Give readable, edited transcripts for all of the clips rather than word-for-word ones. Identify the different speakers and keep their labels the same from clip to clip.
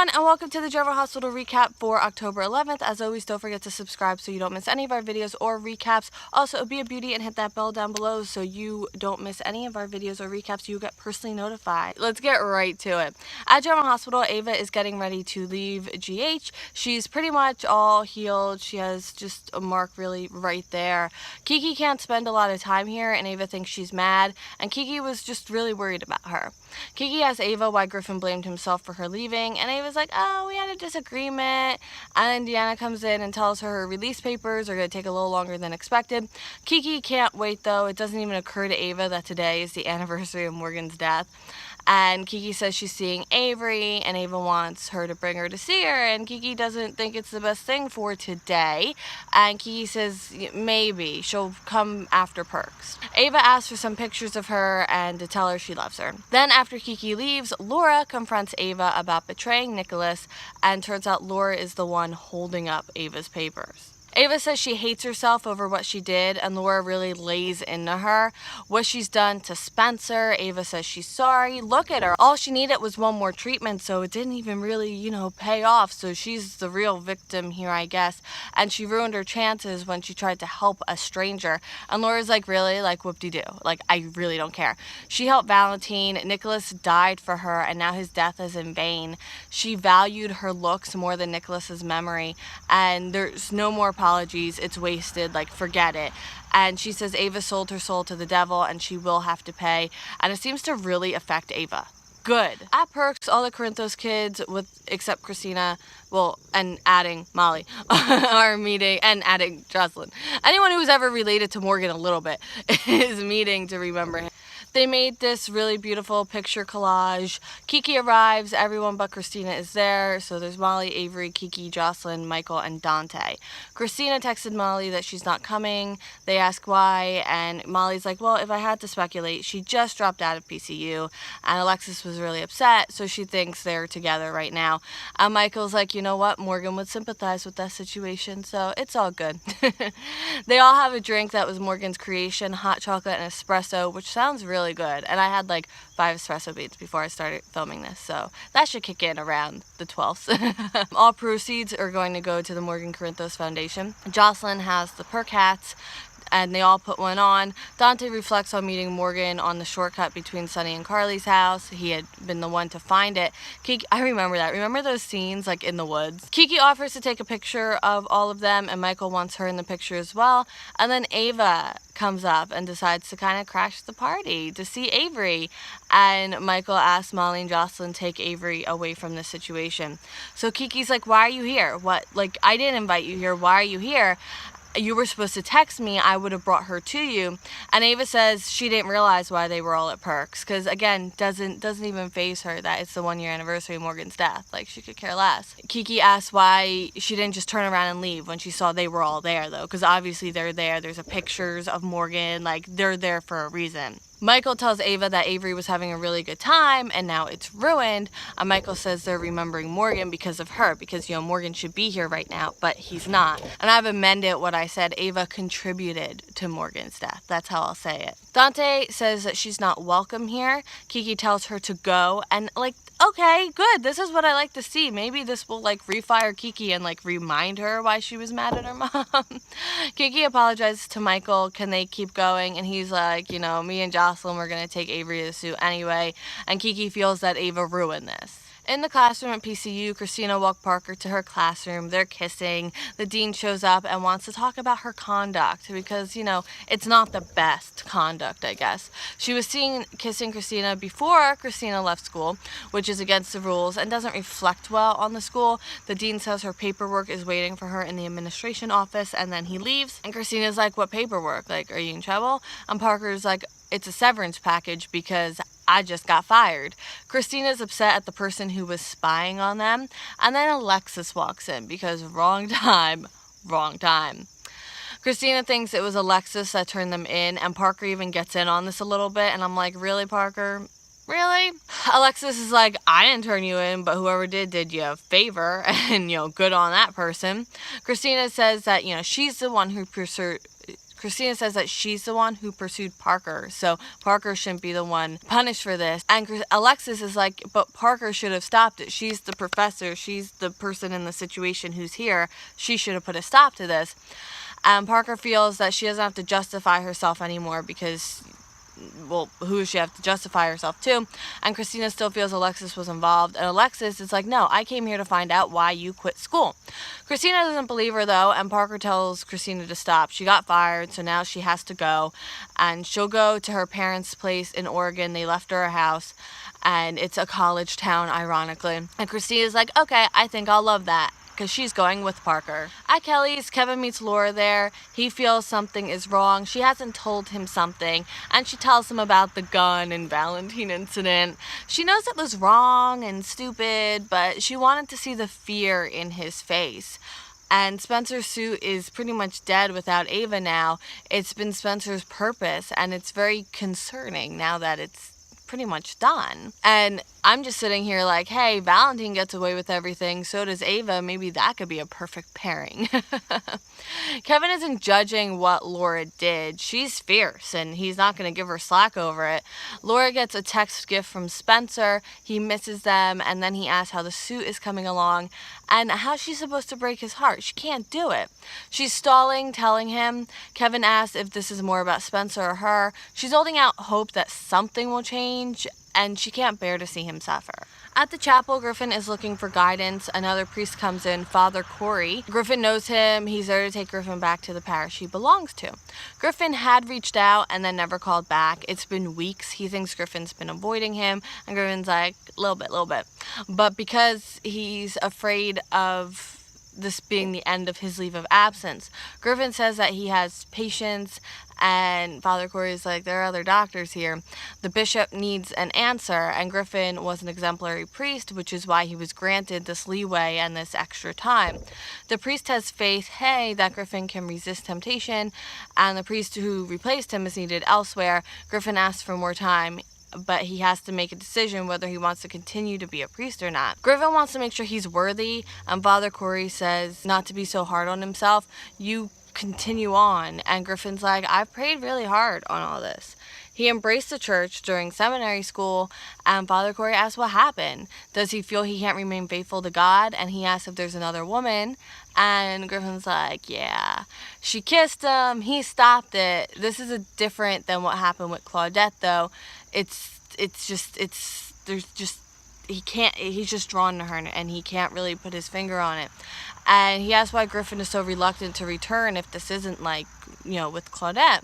Speaker 1: everyone, and welcome to the General Hospital recap for October 11th. As always, don't forget to subscribe so you don't miss any of our videos or recaps. Also, be a beauty and hit that bell down below so you don't miss any of our videos or recaps. You get personally notified. Let's get right to it. At General Hospital, Ava is getting ready to leave GH. She's pretty much all healed. She has just a mark really right there. Kiki can't spend a lot of time here, and Ava thinks she's mad, and Kiki was just really worried about her. Kiki asks Ava why Griffin blamed himself for her leaving, and Ava's like, oh, we had a disagreement. And then Deanna comes in and tells her release papers are going to take a little longer than expected. Kiki can't wait, though. It doesn't even occur to Ava that today is the anniversary of Morgan's death. And Kiki says she's seeing Avery, and Ava wants her to bring her to see her, and Kiki doesn't think it's the best thing for today. And Kiki says maybe she'll come after Perks. Ava asks for some pictures of her and to tell her she loves her. Then after Kiki leaves, Laura confronts Ava about betraying Nicholas, and turns out Laura is the one holding up Ava's papers. Ava says she hates herself over what she did, and Laura really lays into her what she's done to Spencer. Ava says she's sorry. Look at her. All she needed was one more treatment, so it didn't even really, pay off. So she's the real victim here, I guess. And she ruined her chances when she tried to help a stranger. And Laura's like, really? Like, whoop-de-doo. Like, I really don't care. She helped Valentine. Nicholas died for her, and now his death is in vain. She valued her looks more than Nicholas's memory, and there's no more apologies. It's wasted. Like, forget it. And she says Ava sold her soul to the devil and she will have to pay. And it seems to really affect Ava. Good. At Perks, all the Corinthos kids, except Kristina, and adding Molly, are meeting, and adding Jocelyn. Anyone who's ever related to Morgan a little bit is meeting to remember him. They made this really beautiful picture collage. Kiki arrives, everyone but Kristina is there. So there's Molly, Avery, Kiki, Jocelyn, Michael, and Dante. Kristina texted Molly that she's not coming. They ask why, and Molly's like, well, if I had to speculate, she just dropped out of PCU, and Alexis was really upset, so she thinks they're together right now. And Michael's like, you know what, Morgan would sympathize with that situation, so it's all good. They all have a drink that was Morgan's creation, hot chocolate and espresso, which sounds really good, and I had like 5 espresso beans before I started filming this, so that should kick in around the 12th. All proceeds are going to go to the Morgan Corinthos Foundation. Jocelyn has the perk hats, and they all put one on. Dante reflects on meeting Morgan on the shortcut between Sunny and Carly's house. He had been the one to find it. Kiki, I remember that. Remember those scenes like in the woods? Kiki offers to take a picture of all of them, and Michael wants her in the picture as well. And then Ava comes up and decides to kind of crash the party to see Avery. And Michael asks Molly and Jocelyn to take Avery away from this situation. So Kiki's like, why are you here? What? Like, I didn't invite you here. Why are you here? You were supposed to text me, I would have brought her to you. And Ava says she didn't realize why they were all at Perks, because again, doesn't even faze her that it's the 1-year anniversary of Morgan's death. Like, she could care less. Kiki asks why she didn't just turn around and leave when she saw they were all there, though, because obviously they're there. There's pictures of Morgan, like, they're there for a reason. Michael tells Ava that Avery was having a really good time and now it's ruined. And Michael says they're remembering Morgan because of her, because, Morgan should be here right now, but he's not. And I've amended what I said. Ava contributed to Morgan's death. That's how I'll say it. Dante says that she's not welcome here. Kiki tells her to go, and okay, good. This is what I like to see. Maybe this will refire Kiki and remind her why she was mad at her mom. Kiki apologizes to Michael. Can they keep going? And he's like, me and Jocelyn were going to take Avery to the suit anyway. And Kiki feels that Ava ruined this. In the classroom at PCU, Kristina walked Parker to her classroom. They're kissing. The dean shows up and wants to talk about her conduct because, it's not the best conduct, I guess. She was seen kissing Kristina before Kristina left school, which is against the rules and doesn't reflect well on the school. The dean says her paperwork is waiting for her in the administration office, and then he leaves. And Kristina's like, what paperwork? Are you in trouble? And Parker's like, it's a severance package because I just got fired. Kristina's upset at the person who was spying on them. And then Alexis walks in because wrong time, wrong time. Kristina thinks it was Alexis that turned them in, and Parker even gets in on this a little bit. And I'm like, really, Parker? Really? Alexis is like, I didn't turn you in, but whoever did you a favor, and, good on that person. Kristina says that, she's the one who Kristina says that she's the one who pursued Parker, so Parker shouldn't be the one punished for this. And Alexis is like, but Parker should have stopped it. She's the professor. She's the person in the situation who's here. She should have put a stop to this. And Parker feels that she doesn't have to justify herself anymore because, well, who does she have to justify herself to? And Kristina still feels Alexis was involved. And Alexis is like, no, I came here to find out why you quit school. Kristina doesn't believe her, though, and Parker tells Kristina to stop. She got fired, so now she has to go. And she'll go to her parents' place in Oregon. They left her a house, and it's a college town, ironically. And Kristina's like, okay, I think I'll love that, because she's going with Parker. At Kelly's, Kevin meets Laura there. He feels something is wrong. She hasn't told him something, and she tells him about the gun and Valentine incident. She knows it was wrong and stupid, but she wanted to see the fear in his face. And Spencer's suit is pretty much dead without Ava now. It's been Spencer's purpose, and it's very concerning now that it's pretty much done. And I'm just sitting here like, hey, Valentine gets away with everything, so does Ava. Maybe that could be a perfect pairing. Kevin isn't judging what Laura did. She's fierce, and he's not going to give her slack over it. Laura gets a text gift from Spencer. He misses them, and then he asks how the suit is coming along and how she's supposed to break his heart. She can't do it. She's stalling, telling him. Kevin asks if this is more about Spencer or her. She's holding out hope that something will change, and she can't bear to see him suffer. At the chapel, Griffin is looking for guidance. Another priest comes in, Father Cory. Griffin knows him. He's there to take Griffin back to the parish he belongs to. Griffin had reached out and then never called back. It's been weeks. He thinks Griffin's been avoiding him, and Griffin's like, little bit. But because he's afraid of this being the end of his leave of absence, Griffin says that he has patience, and Father Cory is like, there are other doctors here. The bishop needs an answer, and Griffin was an exemplary priest, which is why he was granted this leeway and this extra time. The priest has faith, that Griffin can resist temptation, and the priest who replaced him is needed elsewhere. Griffin asks for more time, but he has to make a decision whether he wants to continue to be a priest or not. Griffin wants to make sure he's worthy, and Father Cory says not to be so hard on himself. You continue on. And Griffin's like, I've prayed really hard on all this. He embraced the church during seminary school, and Father Cory asks what happened. Does he feel he can't remain faithful to God? And he asks if there's another woman, and Griffin's like, yeah. She kissed him, he stopped it. This is different than what happened with Claudette, though. He's just drawn to her, and he can't really put his finger on it. And he asks why Griffin is so reluctant to return if this isn't like, with Claudette.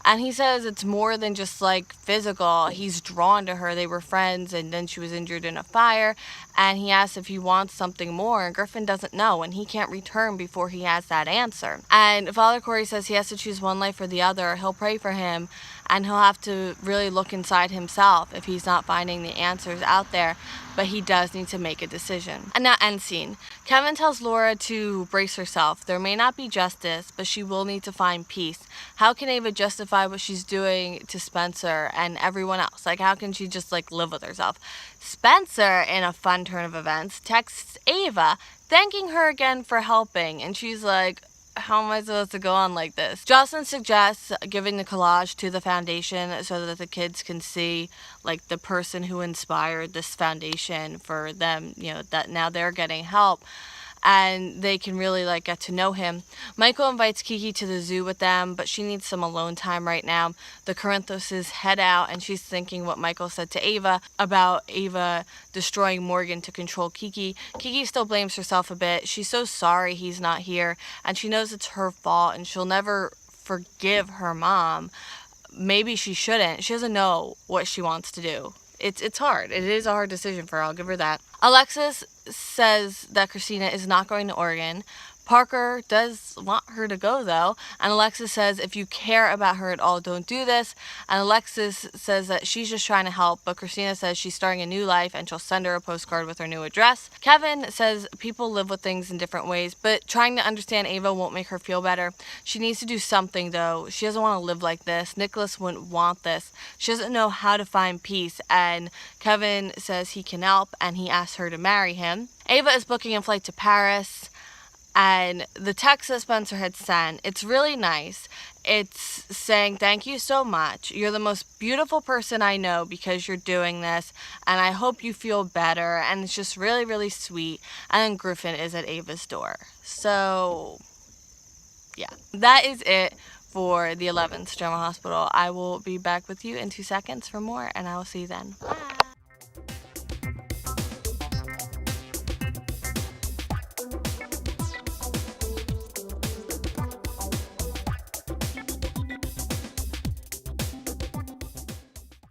Speaker 1: And he says it's more than just like physical. He's drawn to her. They were friends, and then she was injured in a fire. And he asks if he wants something more, and Griffin doesn't know, and he can't return before he has that answer. And Father Cory says he has to choose one life or the other. He'll pray for him, and he'll have to really look inside himself if he's not finding the answers out there. But he does need to make a decision. And now, end scene. Kevin tells Laura to brace herself. There may not be justice, but she will need to find peace. How can Ava justify what she's doing to Spencer and everyone else? Like, how can she just, live with herself? Spencer, in a fun turn of events, texts Ava, thanking her again for helping. And she's like, how am I supposed to go on like this? Jocelyn suggests giving the collage to the foundation so that the kids can see, the person who inspired this foundation for them, that now they're getting help. And they can really, get to know him. Michael invites Kiki to the zoo with them, but she needs some alone time right now. The Corinthoses head out, and she's thinking what Michael said to Ava about Ava destroying Morgan to control Kiki. Kiki still blames herself a bit. She's so sorry he's not here, and she knows it's her fault, and she'll never forgive her mom. Maybe she shouldn't. She doesn't know what she wants to do. It's hard. It is a hard decision for her. I'll give her that. Alexis says that Kristina is not going to Oregon. Parker does want her to go, though. And Alexis says, if you care about her at all, don't do this. And Alexis says that she's just trying to help. But Kristina says she's starting a new life and she'll send her a postcard with her new address. Kevin says people live with things in different ways, but trying to understand Ava won't make her feel better. She needs to do something, though. She doesn't want to live like this. Nicholas wouldn't want this. She doesn't know how to find peace. And Kevin says he can help, and he asks her to marry him. Ava is booking a flight to Paris. And the text that Spencer had sent, it's really nice. It's saying, thank you so much. You're the most beautiful person I know because you're doing this, and I hope you feel better. And it's just really, really sweet. And then Griffin is at Ava's door. So, yeah, that is it for the 11th General Hospital. I will be back with you in 2 seconds for more, and I will see you then. Bye.